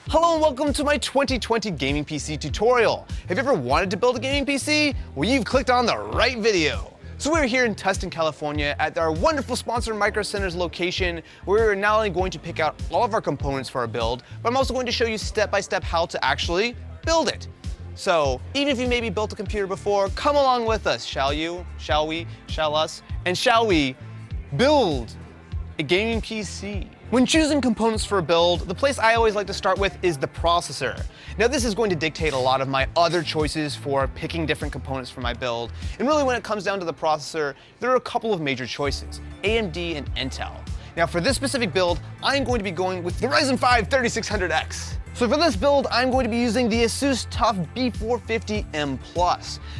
Hello and welcome to my 2020 gaming PC tutorial. Have you ever wanted to build a gaming PC? Well, you've clicked on the right video. So we're here in Tustin, California at our wonderful sponsor Micro Center's location, where we're not only going to pick out all of our components for our build, but I'm also going to show you step-by-step how to actually build it. So even if you maybe built a computer before, come along with us, shall you? Shall we? Shall us? And shall we build a gaming PC? When choosing components for a build, the place I always like to start with is the processor. Now this is going to dictate a lot of my other choices for picking different components for my build. And really when it comes down to the processor, there are a couple of major choices, AMD and Intel. Now for this specific build, I'm going to be going with the Ryzen 5 3600X. So for this build, I'm going to be using the Asus TUF B450M+.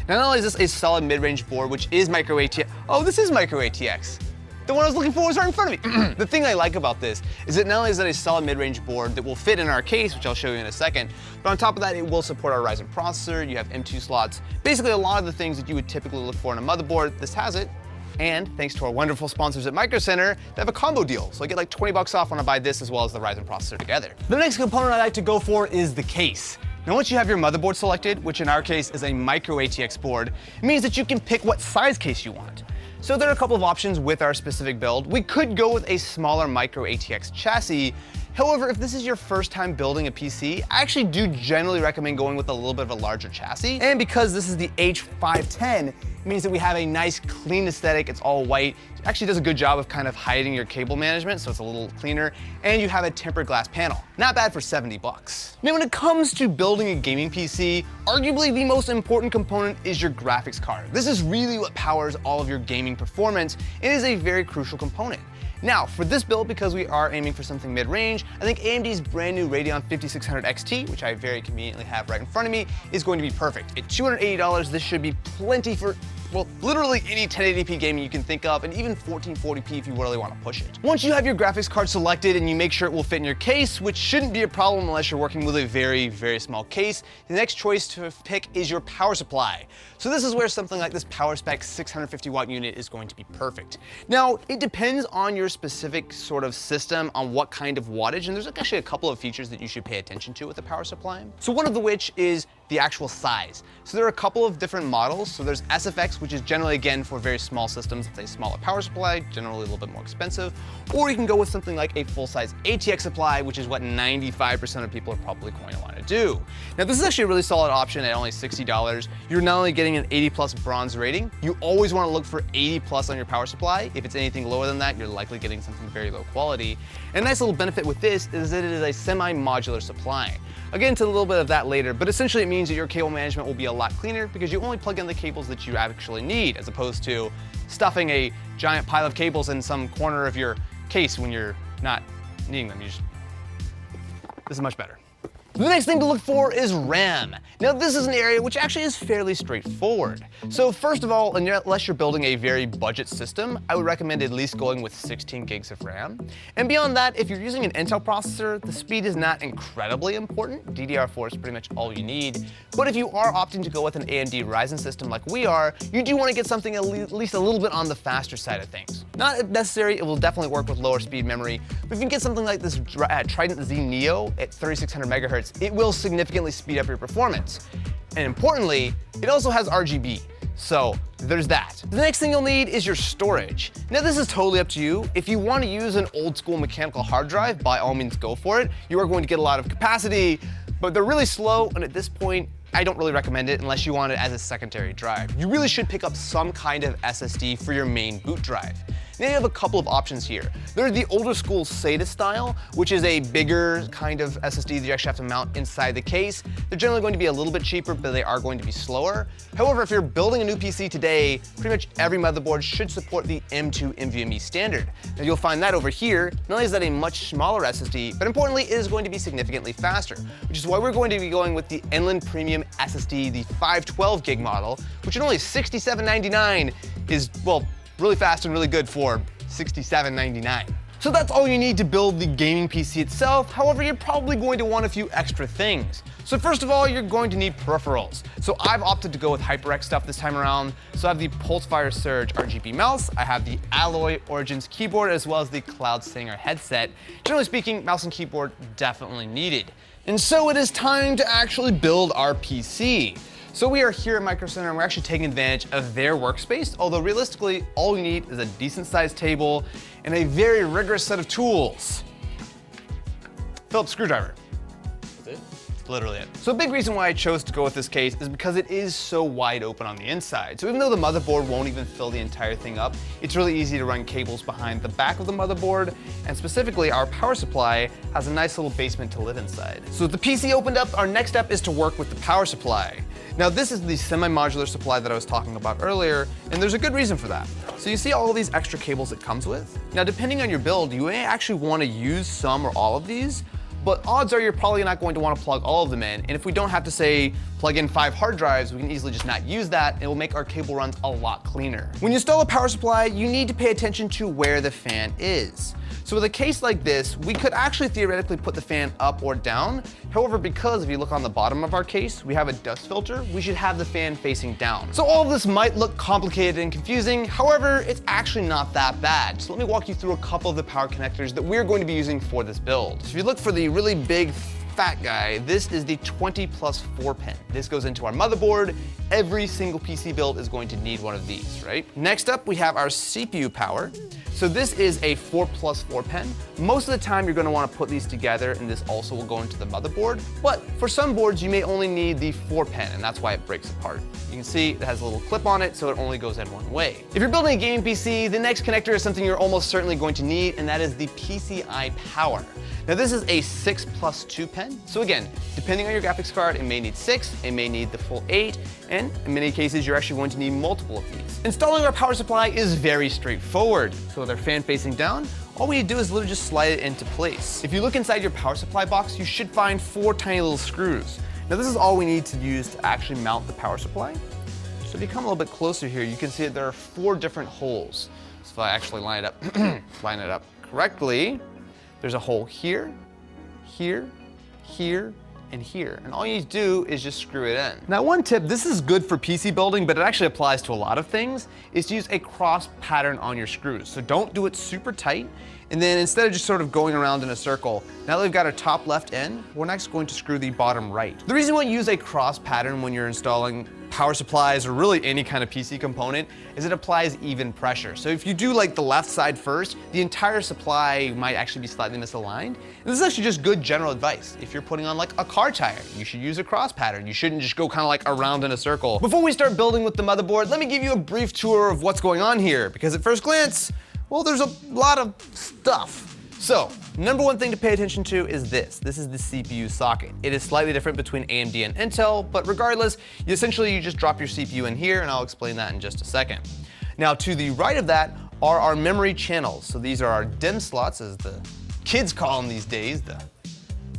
Now not only is this a solid mid-range board, which is micro ATX, oh, this is micro ATX. The one I was looking for was right in front of me. The thing I like about this is that not only is it a solid mid-range board that will fit in our case, which I'll show you in a second, but on top of that, it will support our Ryzen processor. You have M2 slots. Basically, a lot of the things that you would typically look for in a motherboard, this has it. And thanks to our wonderful sponsors at Micro Center, they have a combo deal. So I get like 20 bucks off when I buy this as well as the Ryzen processor together. The next component I like to go for is the case. Now once you have your motherboard selected, which in our case is a micro ATX board, it means that you can pick what size case you want. So there are a couple of options with our specific build. We could go with a smaller micro ATX chassis. However, if this is your first time building a PC, I actually do generally recommend going with a little bit of a larger chassis. And because this is the H510, it means that we have a nice clean aesthetic. It's all white. It actually does a good job of kind of hiding your cable management, so it's a little cleaner. And you have a tempered glass panel. Not bad for 70 bucks. Now when it comes to building a gaming PC, arguably the most important component is your graphics card. This is really what powers all of your gaming performance. It is a very crucial component. Now, for this build, because we are aiming for something mid-range, I think AMD's brand new Radeon 5600 XT, which I very conveniently have right in front of me, is going to be perfect. At $280, this should be plenty for, well, literally any 1080p gaming you can think of, and even 1440p if you really want to push it. Once you have your graphics card selected and you make sure it will fit in your case, which shouldn't be a problem unless you're working with a very, very small case, the next choice to pick is your power supply. So this is where something like this PowerSpec 650 watt unit is going to be perfect. Now, it depends on your specific sort of system on what kind of wattage, and there's actually a couple of features that you should pay attention to with the power supply. So one of which is the actual size. So there are a couple of different models. So there's SFX, which is generally, again, for very small systems. It's a smaller power supply, generally a little bit more expensive. Or you can go with something like a full-size ATX supply, which is what 95% of people are probably going to want to do. Now, this is actually a really solid option at only $60. You're not only getting an 80+ bronze rating, you always want to look for 80+ on your power supply. If it's anything lower than that, you're likely getting something very low quality. And a nice little benefit with this is that it is a semi-modular supply. I'll get into a little bit of that later, but essentially it means that your cable management will be a lot cleaner because you only plug in the cables that you actually need, as opposed to stuffing a giant pile of cables in some corner of your case when you're not needing them. This is much better. The next thing to look for is RAM. Now this is an area which actually is fairly straightforward. So first of all, unless you're building a very budget system, I would recommend at least going with 16 gigs of RAM. And beyond that, if you're using an Intel processor, the speed is not incredibly important. DDR4 is pretty much all you need. But if you are opting to go with an AMD Ryzen system like we are, you do want to get something at least a little bit on the faster side of things. Not necessary, it will definitely work with lower speed memory, but if you can get something like this Trident Z Neo at 3600 megahertz, it will significantly speed up your performance. And importantly, it also has RGB. So there's that. The next thing you'll need is your storage. Now this is totally up to you. If you want to use an old school mechanical hard drive, by all means go for it. You are going to get a lot of capacity, but they're really slow, and at this point, I don't really recommend it unless you want it as a secondary drive. You really should pick up some kind of SSD for your main boot drive. Now you have a couple of options here. There's the older school SATA style, which is a bigger kind of SSD that you actually have to mount inside the case. They're generally going to be a little bit cheaper, but they are going to be slower. However, if you're building a new PC today, pretty much every motherboard should support the M2 NVMe standard. Now you'll find that over here, not only is that a much smaller SSD, but importantly it is going to be significantly faster, which is why we're going to be going with the Enlin Premium SSD, the 512 gig model, which at only $67.99 is, well, really fast and really good for $67.99. So that's all you need to build the gaming PC itself. However, you're probably going to want a few extra things. So first of all, you're going to need peripherals. So I've opted to go with HyperX stuff this time around. So I have the Pulsefire Surge RGB mouse, I have the Alloy Origins keyboard, as well as the Cloud Singer headset. Generally speaking, mouse and keyboard definitely needed. And so it is time to actually build our PC. So we are here at Micro Center and we're actually taking advantage of their workspace, although realistically, all we need is a decent sized table and a very rigorous set of tools. Phillips screwdriver. That's it? That's literally it. So a big reason why I chose to go with this case is because it is so wide open on the inside. So even though the motherboard won't even fill the entire thing up, it's really easy to run cables behind the back of the motherboard, and specifically our power supply has a nice little basement to live inside. So with the PC opened up, our next step is to work with the power supply. Now this is the semi-modular supply that I was talking about earlier, and there's a good reason for that. So you see all these extra cables it comes with? Now depending on your build, you may actually want to use some or all of these, but odds are you're probably not going to want to plug all of them in, and if we don't have to say plug in 5 hard drives, we can easily just not use that, and it will make our cable runs a lot cleaner. When you install a power supply, you need to pay attention to where the fan is. So with a case like this, we could actually theoretically put the fan up or down. However, because if you look on the bottom of our case, we have a dust filter, we should have the fan facing down. So all of this might look complicated and confusing, however, it's actually not that bad. So let me walk you through a couple of the power connectors that we're going to be using for this build. So if you look for the really big fat guy, this is the 20+4 pin. This goes into our motherboard. Every single PC build is going to need one of these, right? Next up, we have our CPU power. So this is a 4+4 pin. Most of the time you're gonna wanna put these together, and this also will go into the motherboard. But for some boards, you may only need the 4 pin, and that's why it breaks apart. You can see it has a little clip on it, so it only goes in one way. If you're building a gaming PC, the next connector is something you're almost certainly going to need, and that is the PCI power. Now this is a 6+2 pin. So again, depending on your graphics card, it may need 6, it may need the full 8, and in many cases, you're actually going to need multiple of these. Installing our power supply is very straightforward. So with our fan facing down, all we need to do is literally just slide it into place. If you look inside your power supply box, you should find 4 tiny little screws. Now this is all we need to use to actually mount the power supply. So if you come a little bit closer here, you can see that there are 4 different holes. So if I actually line it up correctly, there's a hole here, here, here, and here. And all you need to do is just screw it in. Now one tip, this is good for PC building, but it actually applies to a lot of things, is to use a cross pattern on your screws. So don't do it super tight. And then instead of just sort of going around in a circle, now that we've got our top left end, we're next going to screw the bottom right. The reason why you use a cross pattern when you're installing power supplies or really any kind of PC component is it applies even pressure. So if you do like the left side first, the entire supply might actually be slightly misaligned. And this is actually just good general advice. If you're putting on like a car tire, you should use a cross pattern. You shouldn't just go kind of like around in a circle. Before we start building with the motherboard, let me give you a brief tour of what's going on here, because at first glance, well, there's a lot of stuff. So, number one thing to pay attention to is this. This is the CPU socket. It is slightly different between AMD and Intel, but regardless, you just drop your CPU in here, and I'll explain that in just a second. Now, to the right of that are our memory channels. So these are our DIMM slots, as the kids call them these days, the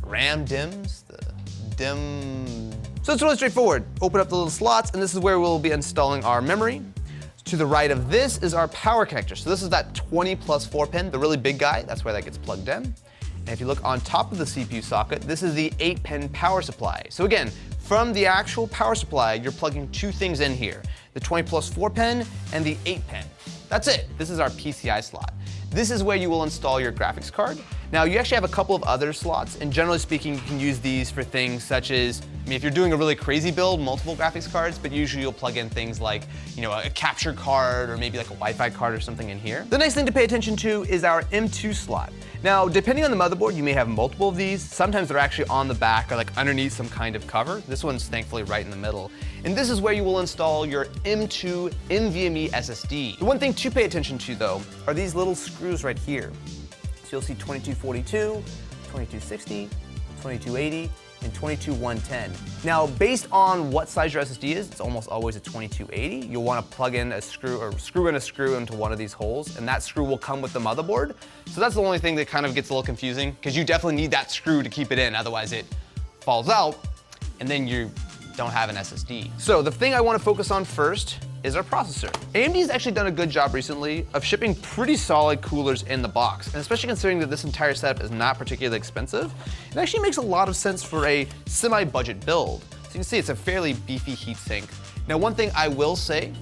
RAM DIMMs, the DIMM. So it's really straightforward. Open up the little slots, and this is where we'll be installing our memory. To the right of this is our power connector. So this is that 20+4 pin, the really big guy. That's where that gets plugged in. And if you look on top of the CPU socket, this is the 8-pin power supply. So again, from the actual power supply, you're plugging 2 things in here, the 20+4 pin and the 8-pin. That's it. This is our PCI slot. This is where you will install your graphics card. Now, you actually have a couple of other slots, and generally speaking, you can use these for things such as, if you're doing a really crazy build, multiple graphics cards, but usually you'll plug in things like, a capture card or maybe like a Wi-Fi card or something in here. The next thing to pay attention to is our M2 slot. Now, depending on the motherboard, you may have multiple of these. Sometimes they're actually on the back or like underneath some kind of cover. This one's thankfully right in the middle. And this is where you will install your M2 NVMe SSD. The one thing to pay attention to though are these little screws right here. So you'll see 2242, 2260, 2280, and 22110. Now, based on what size your SSD is, it's almost always a 2280. You'll want to plug in a screw or screw in a screw into one of these holes, and that screw will come with the motherboard. So that's the only thing that kind of gets a little confusing, because you definitely need that screw to keep it in, otherwise it falls out, and then you don't have an SSD. So the thing I want to focus on first is our processor. AMD's actually done a good job recently of shipping pretty solid coolers in the box, and especially considering that this entire setup is not particularly expensive, it actually makes a lot of sense for a semi-budget build. So you can see it's a fairly beefy heatsink. Now, one thing I will say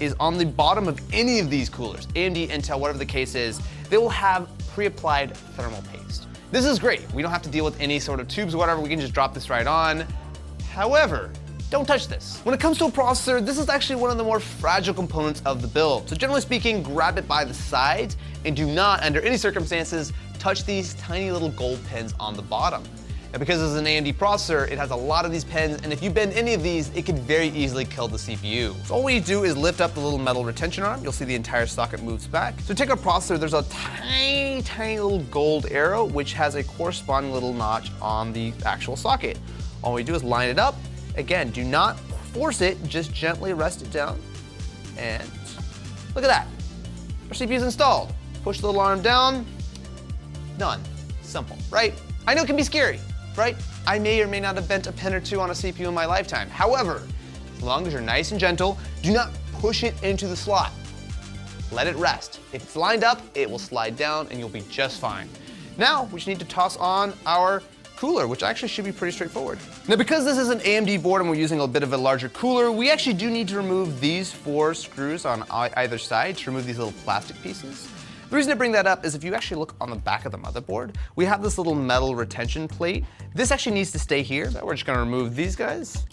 is on the bottom of any of these coolers, AMD, Intel, whatever the case is, they will have pre-applied thermal paste. This is great. We don't have to deal with any sort of tubes or whatever. We can just drop this right on. However, don't touch this. When it comes to a processor, this is actually one of the more fragile components of the build. So generally speaking, grab it by the sides and do not, under any circumstances, touch these tiny little gold pins on the bottom. Now, because it's an AMD processor, it has a lot of these pins, and if you bend any of these, it could very easily kill the CPU. So all we do is lift up the little metal retention arm. You'll see the entire socket moves back. So take our processor, there's a tiny, tiny little gold arrow, which has a corresponding little notch on the actual socket. All we do is line it up. Again, do not force it, just gently rest it down. And look at that. Our CPU is installed. Push the little arm down. Done. Simple, right? I know it can be scary, right? I may or may not have bent a pin or two on a CPU in my lifetime. However, as long as you're nice and gentle, do not push it into the slot. Let it rest. If it's lined up, it will slide down and you'll be just fine. Now, we just need to toss on our cooler, which actually should be pretty straightforward. Now, because this is an AMD board and we're using a bit of a larger cooler, we actually do need to remove these 4 screws on either side to remove these little plastic pieces. The reason I bring that up is if you actually look on the back of the motherboard, we have this little metal retention plate. This actually needs to stay here. So we're just gonna remove these guys.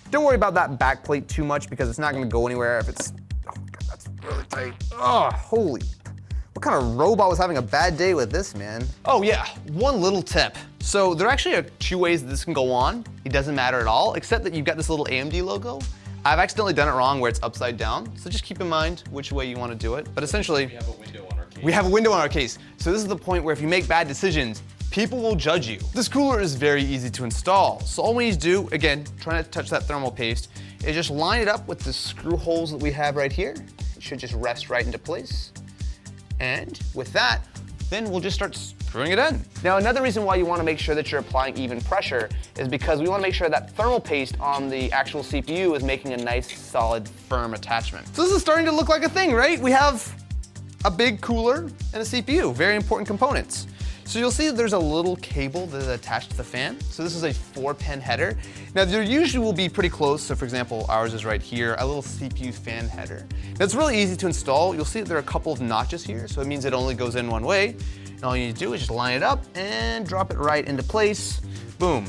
Don't worry about that back plate too much because it's not gonna go anywhere if it's, oh my God, that's really tight. Oh, holy. What kind of robot was having a bad day with this, man? Oh yeah, one little tip. So there actually are 2 ways that this can go on. It doesn't matter at all, except that you've got this little AMD logo. I've accidentally done it wrong where it's upside down. So just keep in mind which way you want to do it. But essentially, we have a window on our case. We have a window on our case. So this is the point where if you make bad decisions, people will judge you. This cooler is very easy to install. So all we need to do, again, try not to touch that thermal paste, is just line it up with the screw holes that we have right here. It should just rest right into place. And with that, then we'll just start screwing it in. Now, another reason why you want to make sure that you're applying even pressure is because we want to make sure that thermal paste on the actual CPU is making a nice, solid, firm attachment. So this is starting to look like a thing, right? We have a big cooler and a CPU, very important components. So you'll see there's a little cable that is attached to the fan. So this is a 4-pin header. Now there usually will be pretty close. So for example, ours is right here, a little CPU fan header. Now it's really easy to install. You'll see that there are a couple of notches here. So it means it only goes in one way. And all you need to do is just line it up and drop it right into place. Boom.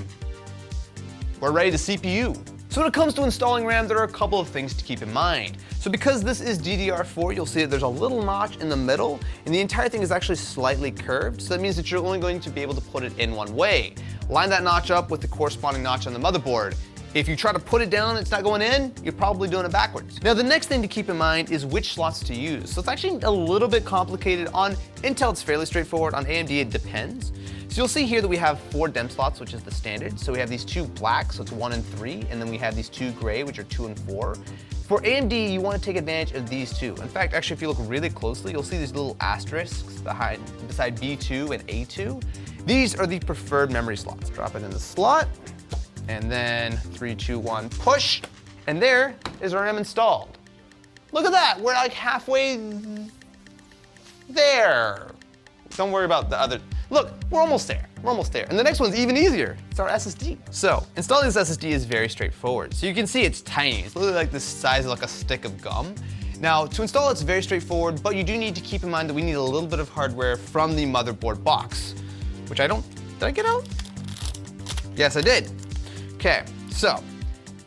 We're ready to CPU. So when it comes to installing RAM, there are a couple of things to keep in mind. So because this is DDR4, you'll see that there's a little notch in the middle, and the entire thing is actually slightly curved. So that means that you're only going to be able to put it in one way. Line that notch up with the corresponding notch on the motherboard. If you try to put it down and it's not going in, you're probably doing it backwards. Now the next thing to keep in mind is which slots to use. So it's actually a little bit complicated. On Intel, it's fairly straightforward. On AMD, it depends. So you'll see here that we have 4 DIMM slots, which is the standard. So we have these 2 black, so it's 1 and 3, and then we have these 2 gray, which are 2 and 4. For AMD, you want to take advantage of these 2. In fact, actually, if you look really closely, you'll see these little asterisks beside B2 and A2. These are the preferred memory slots. Drop it in the slot, and then 3, 2, 1, push, and there is our RAM installed. Look at that, we're like halfway there. Don't worry about the other. Look, we're almost there. We're almost there. And the next one's even easier. It's our SSD. So installing this SSD is very straightforward. So you can see it's tiny. It's literally like the size of like a stick of gum. Now to install it's very straightforward, but you do need to keep in mind that we need a little bit of hardware from the motherboard box, which did I get out? Yes, I did. Okay, so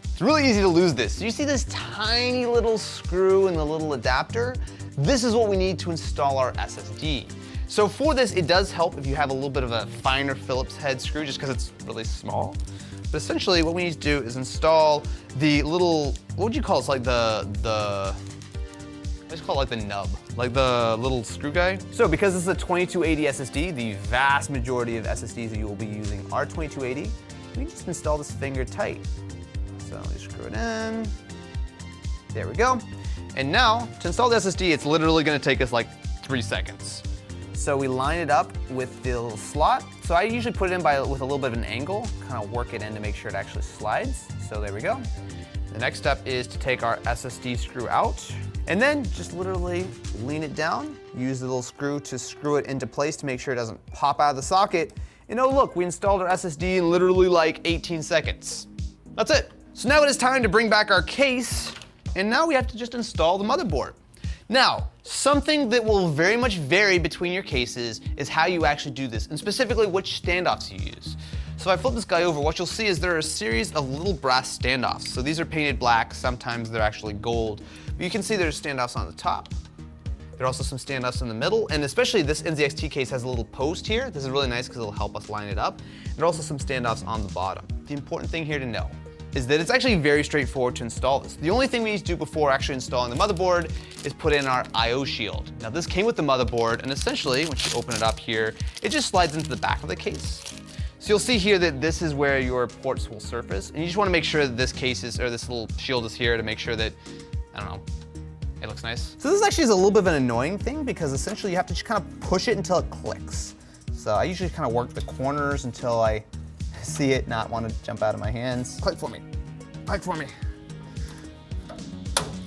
it's really easy to lose this. You see this tiny little screw in the little adapter? This is what we need to install our SSD. So for this, it does help if you have a little bit of a finer Phillips head screw just because it's really small. But essentially what we need to do is install the little, what would you call it? It's like I just call it like the nub, like the little screw guy. So because this is a 2280 SSD, the vast majority of SSDs that you will be using are 2280, we just install this finger tight. So we screw it in. There we go. And now to install the SSD, it's literally gonna take us like 3 seconds. So we line it up with the little slot. So I usually put it in with a little bit of an angle, kind of work it in to make sure it actually slides. So there we go. The next step is to take our SSD screw out and then just literally lean it down, use the little screw to screw it into place to make sure it doesn't pop out of the socket. And oh look, we installed our SSD in literally like 18 seconds. That's it. So now it is time to bring back our case, and now we have to just install the motherboard. Now, something that will very much vary between your cases is how you actually do this, and specifically which standoffs you use. So if I flip this guy over, what you'll see is there are a series of little brass standoffs. So these are painted black, sometimes they're actually gold. But you can see there's standoffs on the top. There are also some standoffs in the middle, and especially this NZXT case has a little post here. This is really nice because it'll help us line it up. There are also some standoffs on the bottom. The important thing here to know is that it's actually very straightforward to install this. The only thing we need to do before actually installing the motherboard is put in our I/O shield. Now this came with the motherboard, and essentially, once you open it up here, it just slides into the back of the case. So you'll see here that this is where your ports will surface, and you just want to make sure that this case is, or this little shield is here to make sure that, I don't know, it looks nice. So this actually is a little bit of an annoying thing because essentially you have to just kind of push it until it clicks. So I usually kind of work the corners until I see it not want to jump out of my hands. Click for me. Click for me.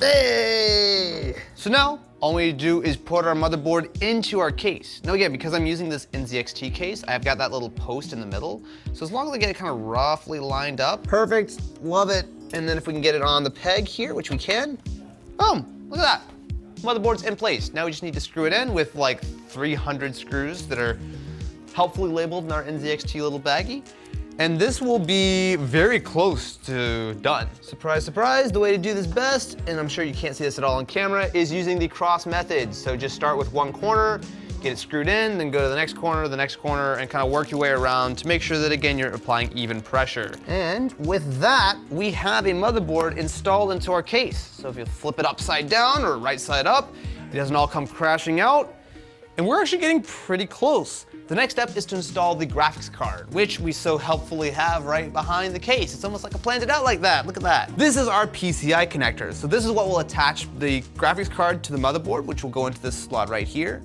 Hey! So now, all we need to do is put our motherboard into our case. Now again, because I'm using this NZXT case, I've got that little post in the middle. So as long as I get it kind of roughly lined up, perfect, love it. And then if we can get it on the peg here, which we can, boom, look at that. Motherboard's in place. Now we just need to screw it in with like 300 screws that are helpfully labeled in our NZXT little baggie. And this will be very close to done. Surprise, surprise, the way to do this best, and I'm sure you can't see this at all on camera, is using the cross method. So just start with one corner, get it screwed in, then go to the next corner, and kind of work your way around to make sure that, again, you're applying even pressure. And with that, we have a motherboard installed into our case. So if you flip it upside down or right side up, it doesn't all come crashing out. And we're actually getting pretty close. The next step is to install the graphics card, which we so helpfully have right behind the case. It's almost like I planned it out like that. Look at that. This is our PCI connector. So this is what will attach the graphics card to the motherboard, which will go into this slot right here.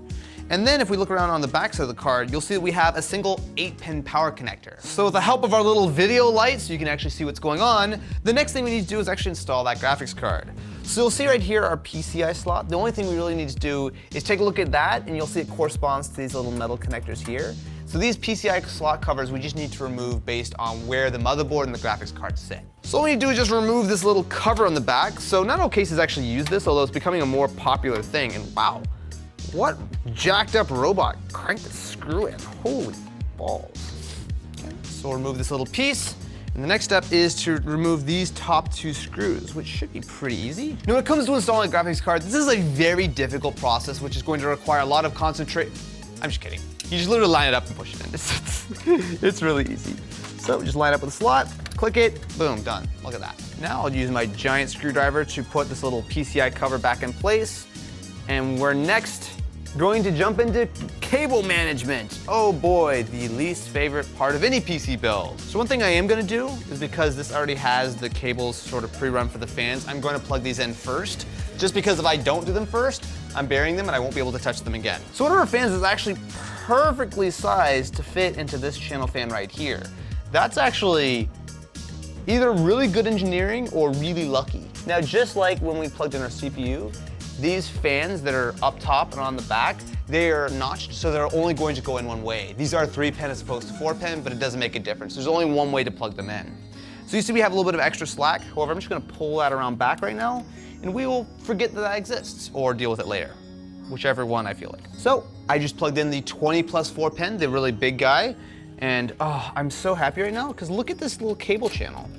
And then if we look around on the back side of the card, you'll see that we have a single 8-pin power connector. So with the help of our little video light, so you can actually see what's going on, the next thing we need to do is actually install that graphics card. So you'll see right here our PCI slot. The only thing we really need to do is take a look at that, and you'll see it corresponds to these little metal connectors here. So these PCI slot covers we just need to remove based on where the motherboard and the graphics card sit. So all we need to do is just remove this little cover on the back. So not all cases actually use this, although it's becoming a more popular thing. And wow, what jacked up robot cranked the screw in? Holy balls. Okay, so we'll remove this little piece. And the next step is to remove these top two screws, which should be pretty easy. Now, when it comes to installing a graphics card, this is a very difficult process, which is going to require a lot of concentration. I'm just kidding. You just literally line it up and push it in. It's really easy. So just line up with a slot, click it, boom, done. Look at that. Now I'll use my giant screwdriver to put this little PCI cover back in place. And we're next going to jump into cable management. Oh boy, the least favorite part of any PC build. So one thing I am gonna do is, because this already has the cables sort of pre-run for the fans, I'm going to plug these in first, just because if I don't do them first, I'm burying them and I won't be able to touch them again. So one of our fans is actually perfectly sized to fit into this channel fan right here. That's actually either really good engineering or really lucky. Now, just like when we plugged in our CPU, these fans that are up top and on the back, they are notched, so they're only going to go in one way. These are 3-pin as opposed to 4-pin, but it doesn't make a difference. There's only one way to plug them in. So you see we have a little bit of extra slack. However, I'm just gonna pull that around back right now, and we will forget that that exists or deal with it later, whichever one I feel like. So I just plugged in the 20+ 4-pin, the really big guy, and oh, I'm so happy right now, because look at this little cable channel.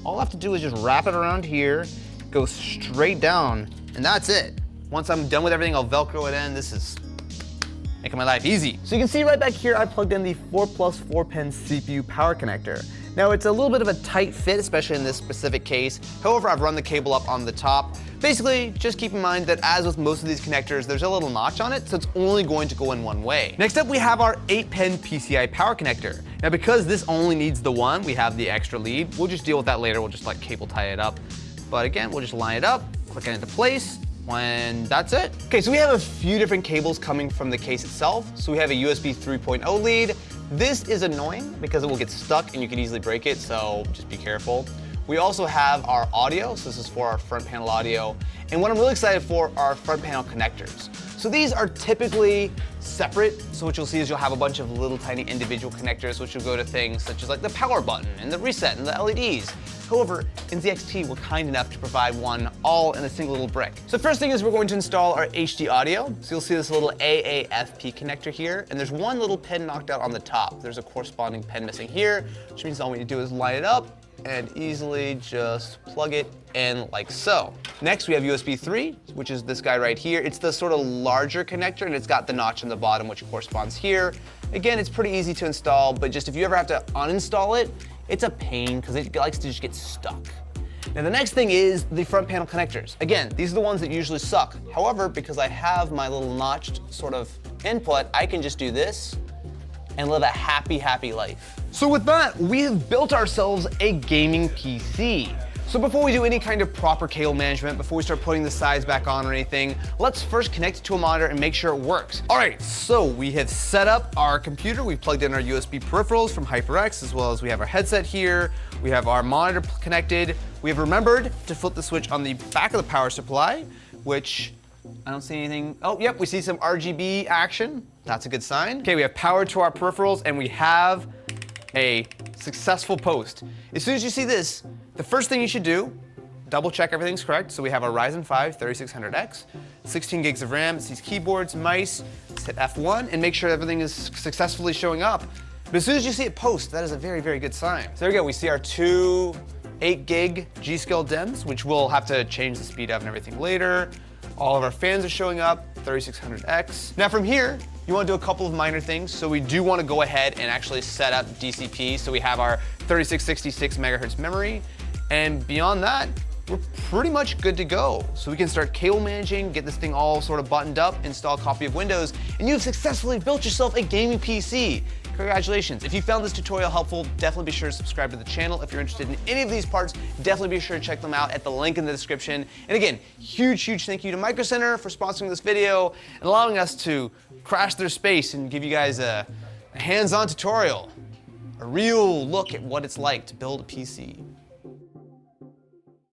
All I have to do is just wrap it around here, go straight down, and that's it. Once I'm done with everything, I'll Velcro it in. This is making my life easy. So you can see right back here, I plugged in the 4+ 4-pin CPU power connector. Now it's a little bit of a tight fit, especially in this specific case. However, I've run the cable up on the top. Basically, just keep in mind that as with most of these connectors, there's a little notch on it, so it's only going to go in one way. Next up, we have our 8-pin PCI power connector. Now because this only needs the one, we have the extra lead. We'll just deal with that later. We'll just like cable tie it up. But again, we'll just line it up, click it into place, and that's it. Okay, so we have a few different cables coming from the case itself. So we have a USB 3.0 lead. This is annoying because it will get stuck and you can easily break it, so just be careful. We also have our audio, so this is for our front panel audio. And what I'm really excited for are front panel connectors. So these are typically separate, so what you'll see is you'll have a bunch of little tiny individual connectors which will go to things such as like the power button and the reset and the LEDs. However, in ZXT, we're kind enough to provide one all in a single little brick. So first thing is we're going to install our HD audio. So you'll see this little AAFP connector here, and there's one little pin knocked out on the top. There's a corresponding pin missing here, which means all we need to do is line it up and easily just plug it in like so. Next, we have USB 3, which is this guy right here. It's the sort of larger connector, and it's got the notch in the bottom, which corresponds here. Again, it's pretty easy to install, but just if you ever have to uninstall it, it's a pain because it likes to just get stuck. Now the next thing is the front panel connectors. Again, these are the ones that usually suck. However, because I have my little notched sort of input, I can just do this and live a happy, happy life. So with that, we have built ourselves a gaming PC. So before we do any kind of proper cable management, before we start putting the sides back on or anything, let's first connect it to a monitor and make sure it works. All right, so we have set up our computer. We've plugged in our USB peripherals from HyperX, as well as we have our headset here. We have our monitor connected. We have remembered to flip the switch on the back of the power supply, which I don't see anything. Oh, yep, we see some RGB action. That's a good sign. Okay, we have power to our peripherals, and we have a successful post. As soon as you see this, the first thing you should do, double check everything's correct. So we have our Ryzen 5 3600X, 16 gigs of RAM, it's these keyboards, mice. Let's hit F1 and make sure everything is successfully showing up. But as soon as you see it post, that is a very, very good sign. So there we go, we see our two 8 gig G.Skill DIMMs, which we'll have to change the speed of and everything later. All of our fans are showing up, 3600X. Now from here, you want to do a couple of minor things. So we do want to go ahead and actually set up DCP. So we have our 3666 megahertz memory. And beyond that, we're pretty much good to go. So we can start cable managing, get this thing all sort of buttoned up, install a copy of Windows, and you've successfully built yourself a gaming PC. Congratulations. If you found this tutorial helpful, definitely be sure to subscribe to the channel. If you're interested in any of these parts, definitely be sure to check them out at the link in the description. And again, huge, huge thank you to Micro Center for sponsoring this video and allowing us to crash their space and give you guys a hands-on tutorial, a real look at what it's like to build a PC.